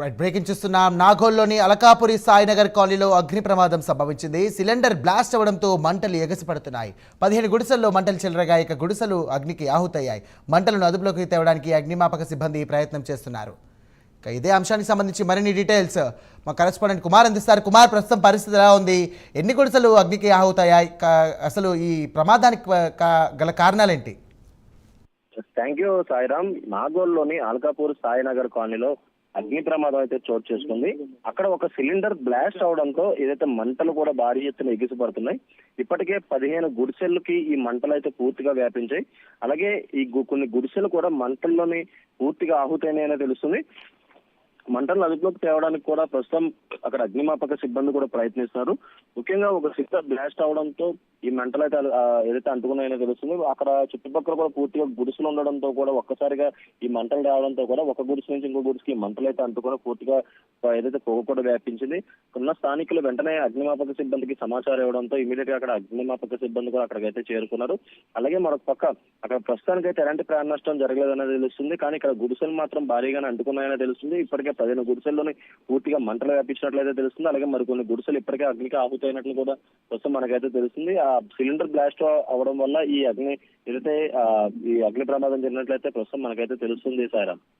Right breaking చూస్తున్నాం. నాగోల్లోని అలకాపురి సాయినగర్ కాలనీలో అగ్ని ప్రమాదం సంభవించింది. సిలిండర్ బ్లాస్ట్ అవడంతో మంటలు ఎగసిపడుతున్నాయి. 15 గుడిసెల్లో మంటలు చెలరగా ఇక గుడిసెలు అగ్నికి ఆహుతయ్యాయి. మంటలను అదుపులోకి తేవడానికి అగ్నిమాపక సిబ్బంది ప్రయత్నం చేస్తున్నారు. ఇక ఇదే అంశానికి సంబంధించి మరిన్ని డీటెయిల్స్ మా కరెస్పాండెంట్ కుమార్ అందిస్తారు. కుమార్, ప్రస్తుతం పరిస్థితి ఎలా ఉంది? ఎన్ని గుడిసెలు అగ్నికి ఆహుతయ్యాయి? అసలు ఈ ప్రమాదానికి గల కారణాలేంటి? Thank you Sairam. నాగోల్లోని అల్కాపూర్ సాయినగర్ కాలనీలో అగ్ని ప్రమాదం అయితే చోటు చేసుకుంది. అక్కడ ఒక సిలిండర్ బ్లాస్ట్ అవడంతో ఏదైతే మంటలు కూడా భారీ ఎత్తున ఎగిసిపడుతున్నాయి. ఇప్పటికే 15 గుడిసెలకి ఈ మంటలు అయితే పూర్తిగా వ్యాపించాయి. అలాగే ఈ కొన్ని గుడిసెలు కూడా మంటల్లోని పూర్తిగా ఆహుతైనాయని తెలుస్తుంది. మంటలను అదుపులోకి తేవడానికి కూడా ప్రస్తుతం అక్కడ అగ్నిమాపక సిబ్బంది కూడా ప్రయత్నిస్తున్నారు. ముఖ్యంగా ఒక సిలిండర్ బ్లాస్ట్ అవడంతో ఈ మంటలు అయితే ఏదైతే అంటుకున్నాయో తెలుస్తుంది. అక్కడ చుట్టుపక్కల కూడా పూర్తిగా గుడిసెలు ఉండడంతో కూడా ఒక్కసారిగా ఈ మంటలు రావడంతో కూడా ఒక గుడిసె నుంచి ఇంకో గుడికి మంటలు అయితే అంటుకొని పూర్తిగా ఏదైతే పొగ కూడా వ్యాపించింది. ఉన్న స్థానికులు వెంటనే అగ్నిమాపక సిబ్బందికి సమాచారం ఇవ్వడంతో ఇమీడియట్ గా అక్కడ అగ్నిమాపక సిబ్బంది కూడా అక్కడికైతే చేరుకున్నారు. అలాగే మరొక పక్క అక్కడ ప్రస్తుతానికి అయితే ఎలాంటి ప్రాణ నష్టం జరగలేదనేది తెలుస్తుంది. కానీ ఇక్కడ గుడిసెలు మాత్రం భారీగానే అంటుకున్నాయని తెలుస్తుంది. ఇప్పటికే 15 గుడిసెల్లోని పూర్తిగా మంటలు వ్యాపించినట్లయితే తెలుస్తుంది. అలాగే మరికొన్ని గుడిసెలు ఇప్పటికే అగ్నికి ఆహుతైనట్లు కూడా ప్రస్తుతం మనకైతే తెలుస్తుంది. ఆ సిలిండర్ బ్లాస్ట్ అవడం వల్ల ఈ అగ్ని ప్రమాదం జరిగినట్లయితే ప్రస్తుతం మనకైతే తెలుస్తుంది సాయిరామ్.